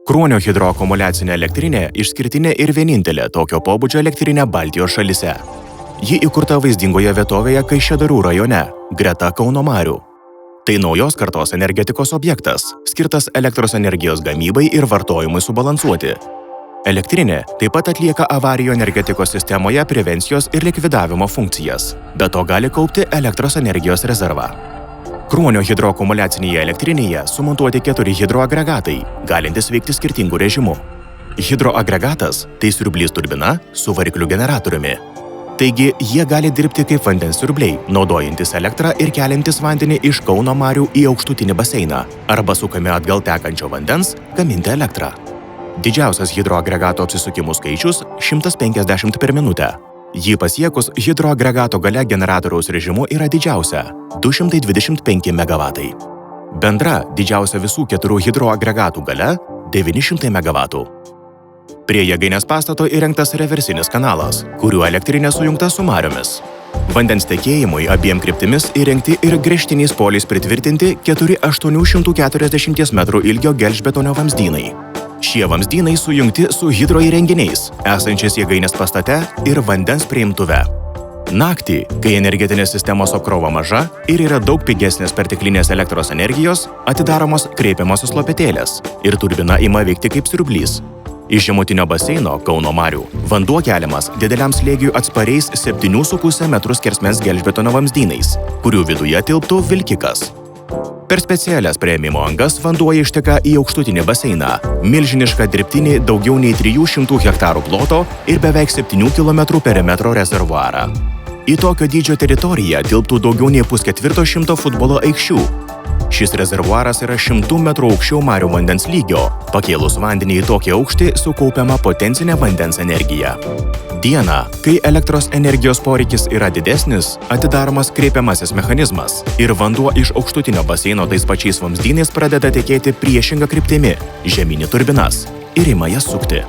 Kruonio hidroakumuliacinė elektrinė išskirtinė ir vienintelė tokio pobūdžio elektrinė Baltijos šalyse. Ji įkurta vaizdingoje vietovėje Kaišiadorių rajone, greta Kauno marių. Tai naujos kartos energetikos objektas, skirtas elektros energijos gamybai ir vartojimui subalansuoti. Elektrinė taip pat atlieka avarijų energetikos sistemoje prevencijos ir likvidavimo funkcijas, be to gali kaupti elektros energijos rezervą. Kruonio hidroakumuliacinėje elektrinėje sumontuoti 4 hidroagregatai, galintys veikti skirtingų režimų. Hidroagregatas – tai siurblys turbina su variklių generatoriumi. Taigi, jie gali dirbti kaip vandens siurbliai, naudojantis elektrą ir keliantis vandenį iš Kauno marių į aukštutinį baseiną arba sukami atgal tekančio vandens gaminti elektrą. Didžiausias hidroagregato apsisukimų skaičius – 150 per minutę. Jį pasiekus hidroagregato galia generatoriaus režimu yra didžiausia – 225 MW. Bendra didžiausia visų 4 hidroagregatų galia – 900 MW. Prie jėgainės pastato įrengtas reversinis kanalas, kuriuo elektrinė sujungta su mariomis. Vandens tekėjimui abiem kryptimis įrengti ir gręžtiniais poliais pritvirtinti 4 840 m ilgio gelžbetonio vamzdynai. Šie vamzdynai sujungti su hidroįrenginiais, esančiais jėgainės pastate ir vandens priimtuve. Naktį, kai energetinės sistemos apkrova maža ir yra daug pigesnės perteklinės elektros energijos, atidaromos kreipiamosios lopetėlės ir turbina ima veikti kaip siurblys. Iš žemutinio baseino Kauno marių vanduo keliamas dideliam slėgiui atspariais 7,5 m skersmens gelžbetonio vamzdynais, kurių viduje tilptų vilkikas. Per specialias priėmimo angas vanduo išteka į aukštutinį baseiną, milžinišką dirbtinį daugiau nei 300 hektarų ploto ir beveik 7 km perimetro rezervuarą. Į tokio dydžio teritoriją tilptų daugiau nei 1,25 futbolo aikščių. Šis rezervuaras yra 100 metrų aukščiau marių vandens lygio. Pakėlus vandenį į tokį aukštį sukaupiama potencinė vandens energija. Dieną, kai elektros energijos poreikis yra didesnis, atidaromas kreipiamasis mechanizmas ir vanduo iš aukštutinio baseino tais pačiais vamzdynais pradeda tekėti priešinga kryptimi, žemyn į turbinas, ir ima jas sukti.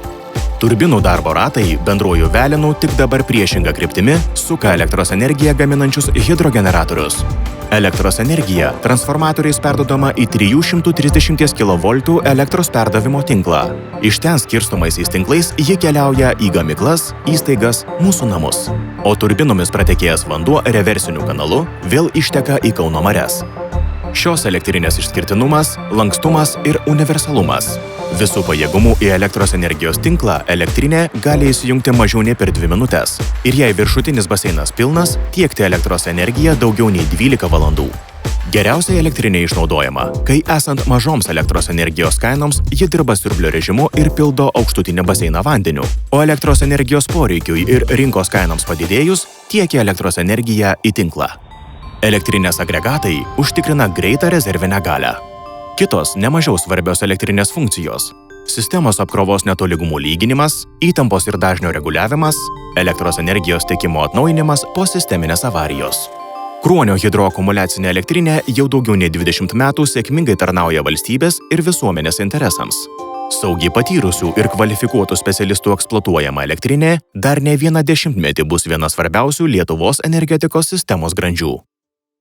Turbinų darbo ratai bendruoju velinu tik dabar priešinga kryptimi suka elektros energiją gaminančius hidrogeneratorius. Elektros energija transformatoriais perduodama į 330 kV elektros perdavimo tinklą. Iš ten skirstomaisiais tinklais ji keliauja į gamyklas, įstaigas, mūsų namus. O turbinomis pratekėjęs vanduo reversiniu kanalu vėl išteka į Kauno marias. Šios elektrinės išskirtinumas, lankstumas ir universalumas. Visų pajėgumų į elektros energijos tinklą elektrinė gali įsijungti mažiau nei per 2 minutes. Ir jei viršutinis baseinas pilnas, tiekti elektros energiją daugiau nei 12 valandų. Geriausiai elektrinė išnaudojama, kai esant mažoms elektros energijos kainoms, ji dirba siurblio režimu ir pildo aukštutinį baseiną vandeniu, o elektros energijos poreikiui ir rinkos kainoms padidėjus, tiekia elektros energiją į tinklą. Elektrinės agregatai užtikrina greitą rezervinę galią. Kitos nemažiau svarbios elektrinės funkcijos – sistemos apkrovos netolygumų lyginimas, įtampos ir dažnio reguliavimas, elektros energijos tiekimo atnaujinimas po sisteminės avarijos. Kruonio hidroakumuliacinė elektrinė jau daugiau nei 20 metų sėkmingai tarnauja valstybės ir visuomenės interesams. Saugiai patyrusių ir kvalifikuotų specialistų eksploatuojama elektrinė dar ne vieną dešimtmetį bus viena svarbiausių Lietuvos energetikos sistemos grandžių.